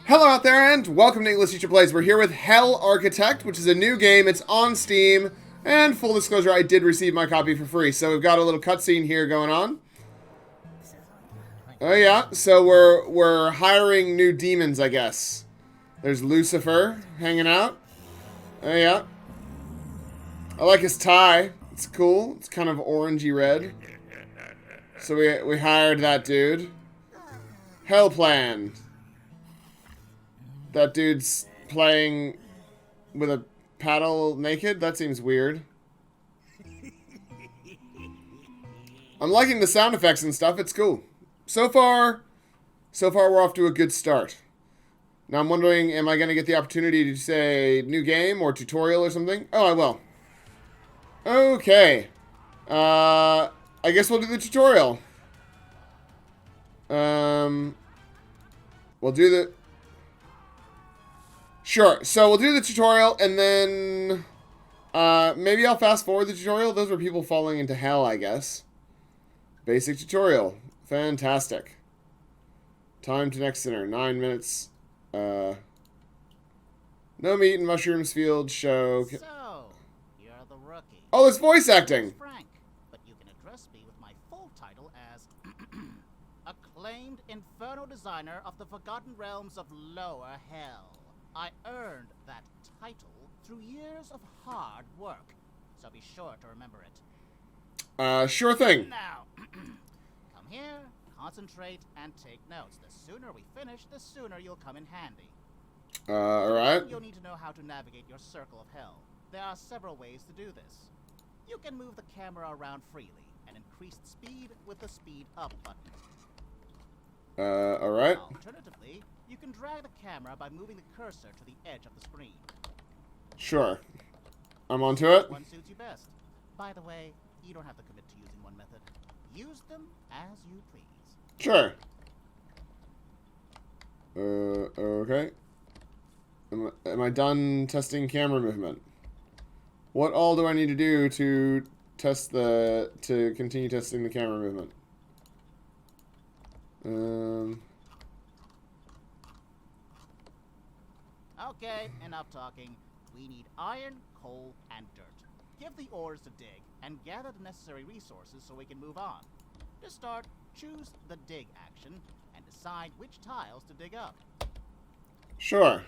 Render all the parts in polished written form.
Hello out there, and welcome to English Teacher Plays. We're here with Hell Architect, which is a new game. It's on Steam, and full disclosure, I did receive my copy for free. So we've got a little cutscene here going on. Oh yeah, so we're hiring new demons, I guess. There's Lucifer hanging out. Oh yeah. I like his tie. It's cool. It's kind of orangey red. So we hired that dude. Hell Plan. That dude's playing with a paddle naked? That seems weird. I'm liking the sound effects and stuff. It's cool. So far we're off to a good start. Now I'm wondering, am I going to get the opportunity to say new game or tutorial or something? Oh, I will. Okay. I guess we'll do the tutorial. We'll do the... Sure, so we'll do the tutorial, and then maybe I'll fast forward the tutorial. Those were people falling into hell, I guess. Basic tutorial. Fantastic. Time to next center, 9 minutes. No meat and mushrooms field show. So, you're the rookie. Oh, it's voice acting. Frank, but you can address me with my full title as Acclaimed Inferno Designer of the Forgotten Realms of Lower Hell. I earned that title through years of hard work, so be sure to remember it. Sure thing. Now, come here, concentrate, and take notes. The sooner we finish, the sooner you'll come in handy. Alright. You'll need to know how to navigate your circle of hell. There are several ways to do this. You can move the camera around freely and increase speed with the speed up button. Alright. Alternatively, you can drag the camera by moving the cursor to the edge of the screen. Sure. I'm onto it. One suits you best. By the way, you don't have to commit to using one method. Use them as you please. Sure. Okay. Am I done testing camera movement? What all do I need to do to continue testing the camera movement? Okay, enough talking. We need iron, coal, and dirt. Give the orders to dig, and gather the necessary resources so we can move on. To start, choose the dig action, and decide which tiles to dig up. Sure.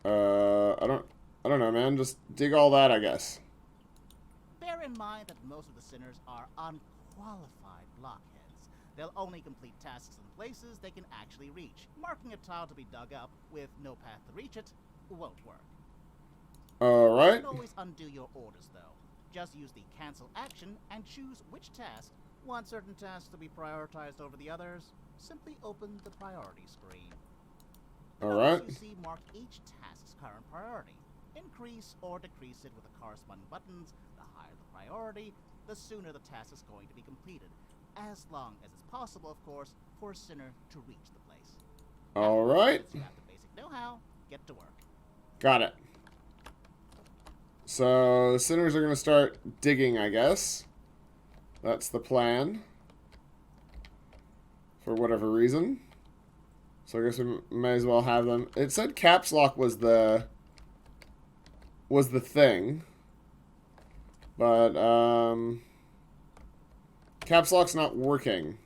I don't know, man. Just dig all that, I guess. Bear in mind that most of the sinners are unqualified blockheads. They'll only complete tasks in places they can actually reach. Marking a tile to be dug up with no path to reach it won't work. Alright. You can always undo your orders, though. Just use the cancel action and choose which task. Want certain tasks to be prioritized over the others? Simply open the priority screen. The Alright. numbers you see mark each task's current priority. Increase or decrease it with the corresponding buttons. The higher the priority, the sooner the task is going to be completed. As long as it's possible, of course, for a sinner to reach the place. Alright. Since you have the basic know-how, get to work. Got it. So, sinners are going to start digging, I guess. That's the plan. For whatever reason. So I guess we may as well have them. It said caps lock was the thing. But, caps lock's not working.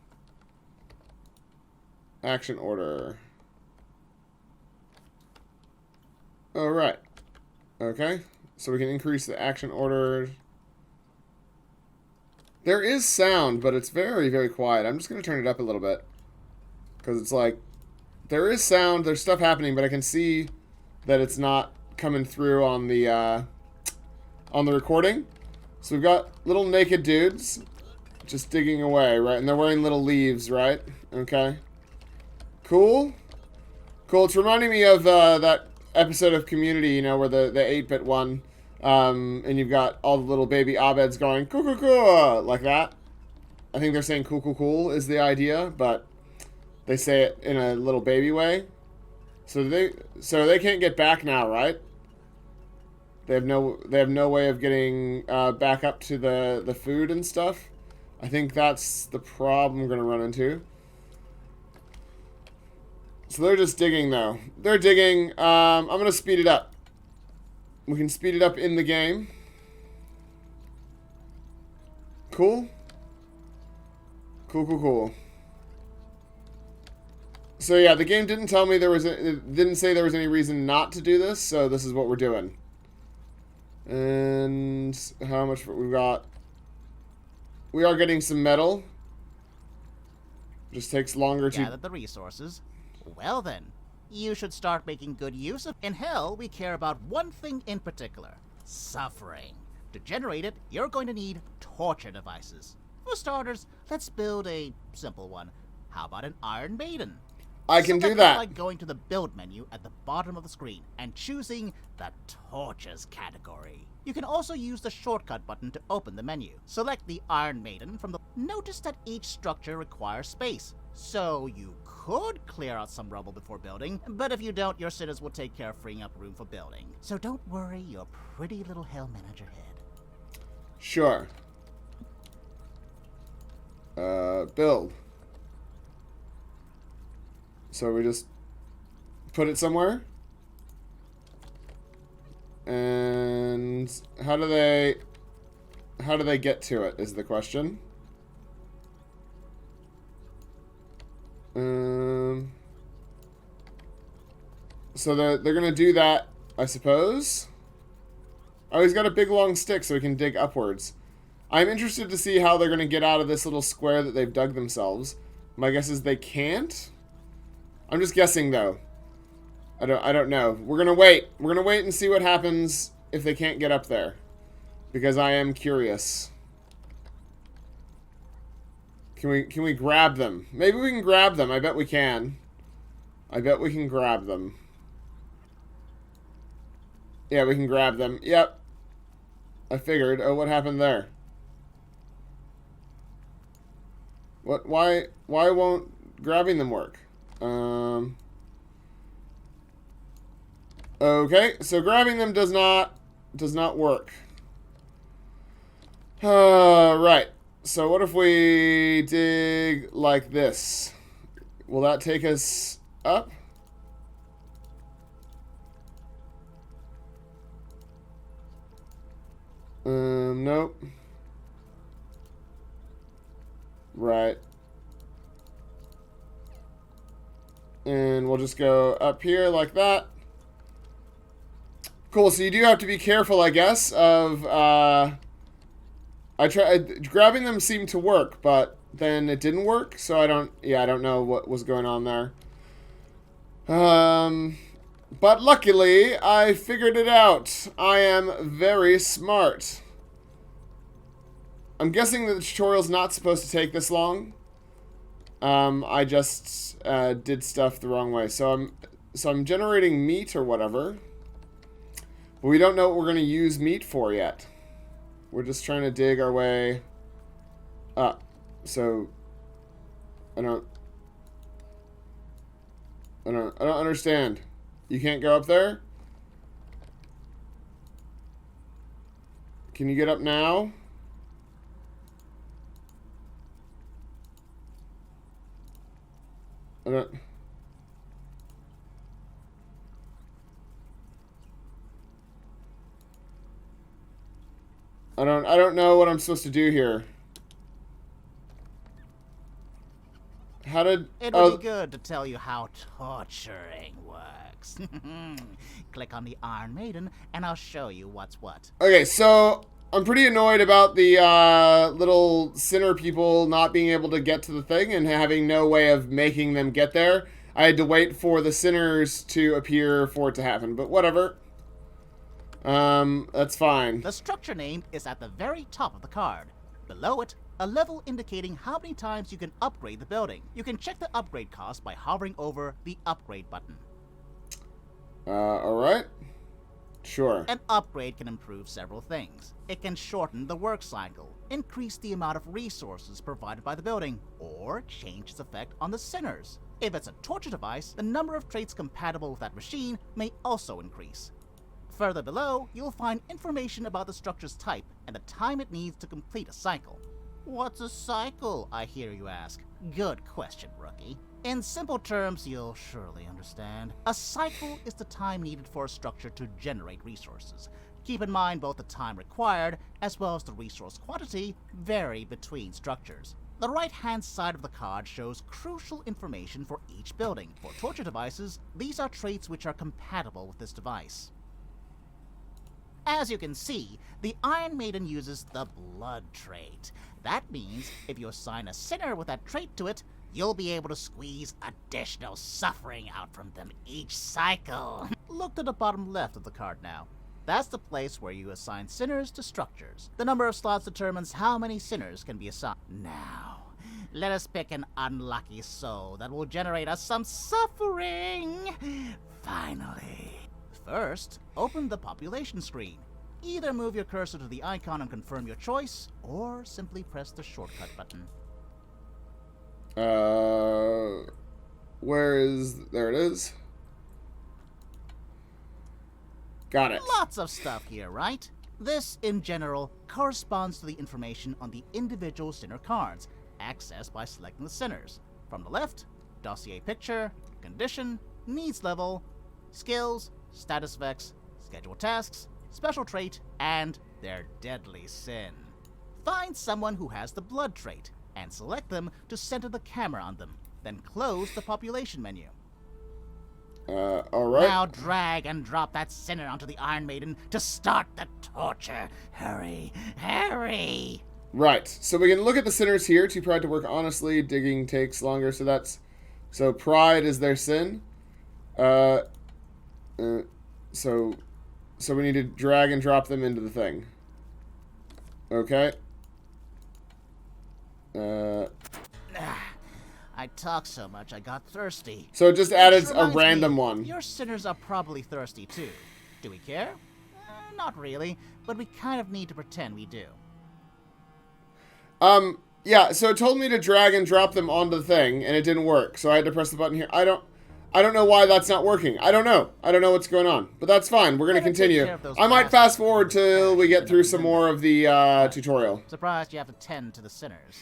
Action order. Oh, right. Okay. So we can increase the action order. There is sound, but it's very, very quiet. I'm just going to turn it up a little bit. Because it's like, there is sound, there's stuff happening, but I can see that it's not coming through on the recording. So we've got little naked dudes just digging away, right? And they're wearing little leaves, right? Okay. Cool. Cool. It's reminding me of that episode of Community, you know, where the 8-bit one, and you've got all the little baby Abeds going, cool, cool, cool, like that. I think they're saying cool, cool, cool is the idea, but they say it in a little baby way. So they can't get back now, right? They have no way of getting back up to the food and stuff. I think that's the problem we're going to run into. So they're just digging, though. They're digging. I'm going to speed it up. We can speed it up in the game. Cool. Cool. So yeah, the game didn't tell me it didn't say there was any reason not to do this, so this is what we're doing. And how much we've got? We are getting some metal. Just takes longer to gather the resources. Well then, you should start making good use of. In hell, we care about one thing in particular: suffering. To generate it, you're going to need torture devices. For starters, let's build a simple one. How about an Iron Maiden? I can do that. Like going to the build menu at the bottom of the screen and choosing the torches category. You can also use the shortcut button to open the menu. Select the Iron Maiden from the... Notice that each structure requires space, so you could clear out some rubble before building, but if you don't, your sinners will take care of freeing up room for building. So don't worry your pretty little hell manager head. Sure. Build. So we just put it somewhere. And how do they get to it is the question. So they're gonna do that, I suppose. Oh, he's got a big long stick so he can dig upwards. I'm interested to see how they're gonna get out of this little square that they've dug themselves. My guess is they can't. I'm just guessing though. I don't know. We're gonna wait. We're gonna wait and see what happens if they can't get up there. Because I am curious. Can we grab them? Maybe we can grab them. I bet we can. I bet we can grab them. Yeah, we can grab them. Yep. I figured. Oh, what happened there? What? Why won't grabbing them work? Okay, so grabbing them does not work. Right. So what if we dig like this? Will that take us up? Nope. Right. And we'll just go up here like that. Cool, so you do have to be careful, I guess, of, grabbing them seemed to work, but then it didn't work, so I don't know what was going on there. But luckily, I figured it out. I am very smart. I'm guessing that the tutorial's not supposed to take this long. I just did stuff the wrong way. So I'm generating meat or whatever. But we don't know what we're going to use meat for yet. We're just trying to dig our way up. So I don't understand. You can't go up there? Can you get up now? I don't know what I'm supposed to do here. How did... It would be good to tell you how torturing works. Click on the Iron Maiden, and I'll show you what's what. Okay, so I'm pretty annoyed about the little sinner people not being able to get to the thing and having no way of making them get there. I had to wait for the sinners to appear for it to happen, but whatever. That's fine. The structure name is at the very top of the card. Below it, a level indicating how many times you can upgrade the building. You can check the upgrade cost by hovering over the upgrade button. Alright. Sure. An upgrade can improve several things. It can shorten the work cycle, increase the amount of resources provided by the building, or change its effect on the sinners. If it's a torture device, the number of traits compatible with that machine may also increase. Further below, you'll find information about the structure's type and the time it needs to complete a cycle. What's a cycle, I hear you ask? Good question, rookie. In simple terms, you'll surely understand. A cycle is the time needed for a structure to generate resources. Keep in mind both the time required as well as the resource quantity vary between structures. The right-hand side of the card shows crucial information for each building. For torture devices, these are traits which are compatible with this device. As you can see, the Iron Maiden uses the blood trait. That means if you assign a sinner with that trait to it, you'll be able to squeeze additional suffering out from them each cycle. Look to the bottom left of the card now. That's the place where you assign sinners to structures. The number of slots determines how many sinners can be assigned. Now, let us pick an unlucky soul that will generate us some suffering. Finally. First, open the population screen. Either move your cursor to the icon and confirm your choice, or simply press the shortcut button. There it is. Got it. Lots of stuff here, right? This, in general, corresponds to the information on the individual sinner cards, accessed by selecting the sinners. From the left, dossier picture, condition, needs level, skills, status effects, scheduled tasks, special trait, and their deadly sin. Find someone who has the blood trait, and select them to center the camera on them. Then close the population menu. Alright. Now drag and drop that sinner onto the Iron Maiden to start the torture. Hurry, hurry! Right, so we can look at the sinners here. To pride to work honestly, digging takes longer, so pride is their sin. So we need to drag and drop them into the thing. Okay. I talked so much I got thirsty. So it just added Which a reminds random me, one. Your sinners are probably thirsty too. Do we care? Not really, but we kind of need to pretend we do. Yeah, so it told me to drag and drop them onto the thing, and it didn't work. So I had to press the button here. I don't know why that's not working. I don't know what's going on. But that's fine. We're going to continue. I might fast forward till we get through some more of the tutorial. Surprised you have to tend to the sinners.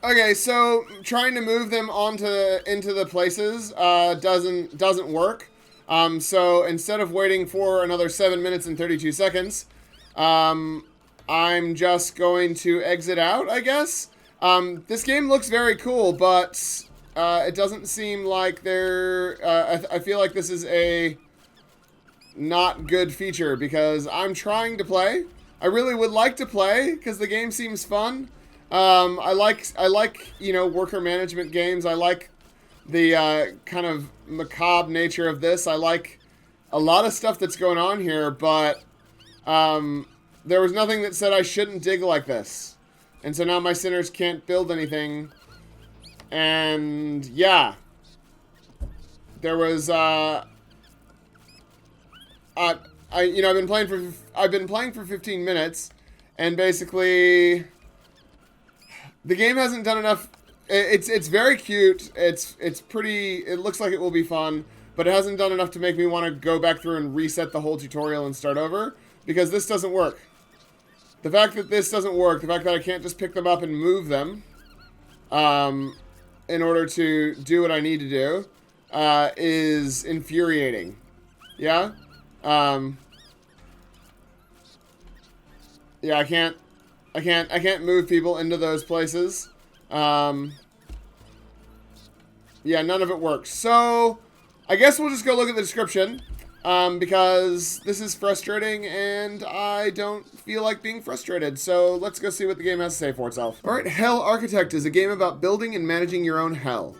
Okay, so trying to move them into the places doesn't work. So instead of waiting for another 7 minutes and 32 seconds, I'm just going to exit out, I guess. This game looks very cool, but it doesn't seem like I feel like this is a not good feature because I'm trying to play. I really would like to play because the game seems fun. I like worker management games. I like the kind of macabre nature of this. I like a lot of stuff that's going on here, but there was nothing that said I shouldn't dig like this. And so now my sinners can't build anything. And yeah, there was I've been playing for 15 minutes, and basically the game hasn't done enough. It's very cute. It's pretty. It looks like it will be fun, but it hasn't done enough to make me want to go back through and reset the whole tutorial and start over, because this doesn't work. The fact that this doesn't work, the fact that I can't just pick them up and move them in order to do what I need to do is infuriating. Yeah? Yeah, I can't move people into those places. Yeah, none of it works. So, I guess we'll just go look at the description, because this is frustrating, and I don't feel like being frustrated. So, let's go see what the game has to say for itself. Alright, Hell Architect is a game about building and managing your own hell.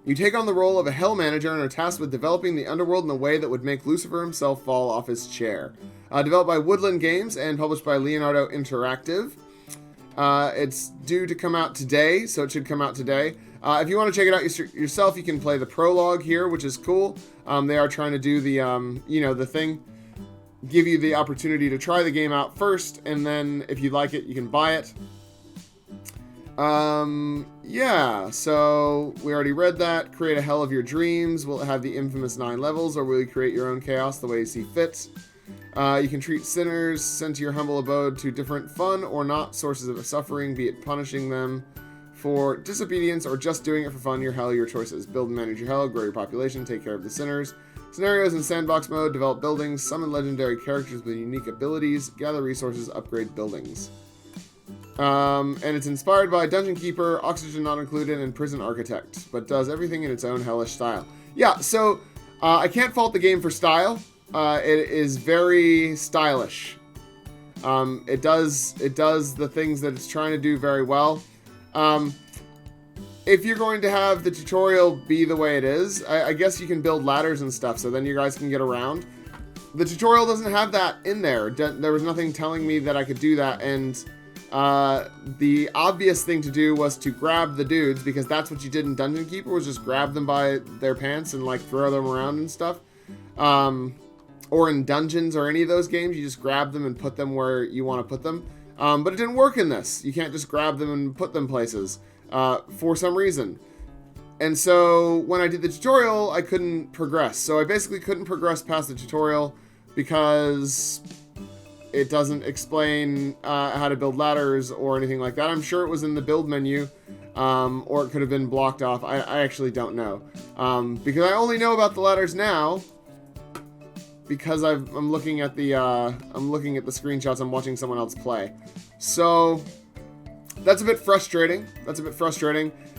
You take on the role of a hell manager and are tasked with developing the underworld in a way that would make Lucifer himself fall off his chair. Developed by Woodland Games and published by Leonardo Interactive. It's due to come out today, so it should come out today. If you want to check it out yourself, you can play the prologue here, which is cool. They are trying to do the, the thing. Give you the opportunity to try the game out first, and then if you like it, you can buy it. Yeah, so we already read that. Create a hell of your dreams. Will it have the infamous 9 levels, or will you create your own chaos the way you see fit? You can treat sinners sent to your humble abode to different fun or not sources of suffering, be it punishing them for disobedience or just doing it for fun. Your hell, your choices. Build and manage your hell, grow your population, take care of the sinners. Scenarios in sandbox mode, develop buildings, summon legendary characters with unique abilities, gather resources, upgrade buildings. And it's inspired by Dungeon Keeper, Oxygen Not Included, and Prison Architect, but does everything in its own hellish style. Yeah, so I can't fault the game for style. It is very stylish. It does the things that it's trying to do very well. If you're going to have the tutorial be the way it is, I guess you can build ladders and stuff, so then you guys can get around. The tutorial doesn't have that in there. There was nothing telling me that I could do that, and the obvious thing to do was to grab the dudes, because that's what you did in Dungeon Keeper, was just grab them by their pants and like throw them around and stuff. Or in Dungeons or any of those games, you just grab them and put them where you want to put them. But it didn't work in this. You can't just grab them and put them places for some reason. And so when I did the tutorial, I couldn't progress. So I basically couldn't progress past the tutorial because it doesn't explain how to build ladders or anything like that. I'm sure it was in the build menu, or it could have been blocked off. I actually don't know. Because I only know about the ladders now because I'm looking at the screenshots. I'm watching someone else play. So that's a bit frustrating.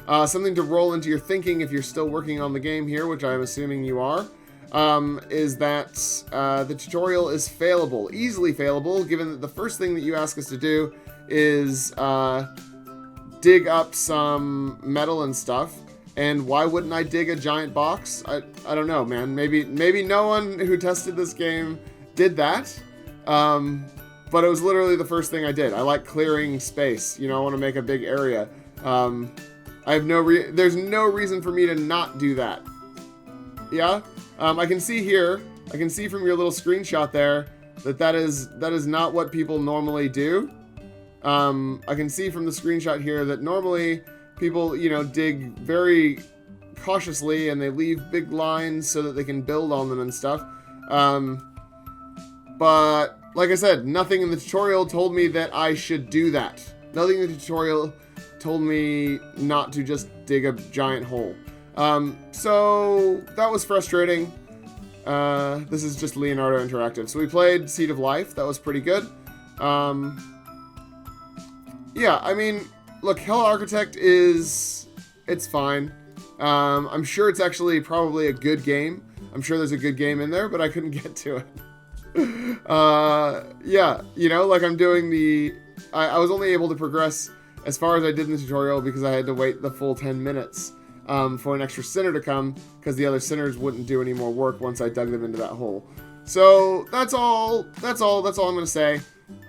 Something to roll into your thinking if you're still working on the game here, which I'm assuming you are, is that the tutorial is failable, easily failable, given that the first thing that you ask us to do is dig up some metal and stuff. And why wouldn't I dig a giant box? I don't know, man. Maybe no one who tested this game did that. But it was literally the first thing I did. I like clearing space. I want to make a big area. There's no reason for me to not do that. Yeah? I can see here, I can see from your little screenshot there that is not what people normally do. I can see from the screenshot here that normally people, dig very cautiously and they leave big lines so that they can build on them and stuff. But like I said, nothing in the tutorial told me that I should do that. Nothing in the tutorial told me not to just dig a giant hole. So that was frustrating. This is just Leonardo Interactive. So we played Seed of Life. That was pretty good. Yeah, I mean, look, Hell Architect it's fine. I'm sure it's actually probably a good game. I'm sure there's a good game in there, but I couldn't get to it. Yeah, like I'm doing I was only able to progress as far as I did in the tutorial because I had to wait the full 10 minutes for an extra sinner to come, because the other sinners wouldn't do any more work once I dug them into that hole. So that's all I'm going to say.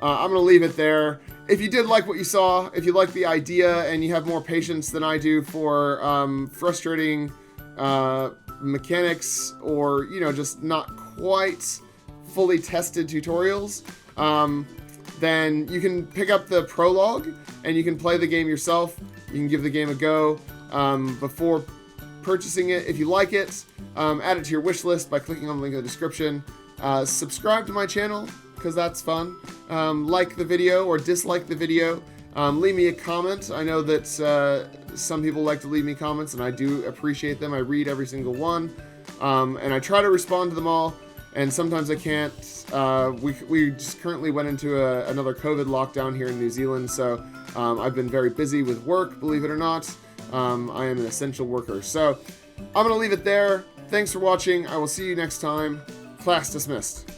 I'm going to leave it there. If you did like what you saw, if you like the idea and you have more patience than I do for frustrating mechanics or, just not quite fully tested tutorials, then you can pick up the prologue and you can play the game yourself. You can give the game a go before purchasing it. If you like it, add it to your wish list by clicking on the link in the description. Subscribe to my channel, because that's fun. Like the video or dislike the video. Leave me a comment. I know that some people like to leave me comments, and I do appreciate them. I read every single one, and I try to respond to them all, and sometimes I can't. We just currently went into another COVID lockdown here in New Zealand, so I've been very busy with work, believe it or not. I am an essential worker. So I'm going to leave it there. Thanks for watching. I will see you next time. Class dismissed.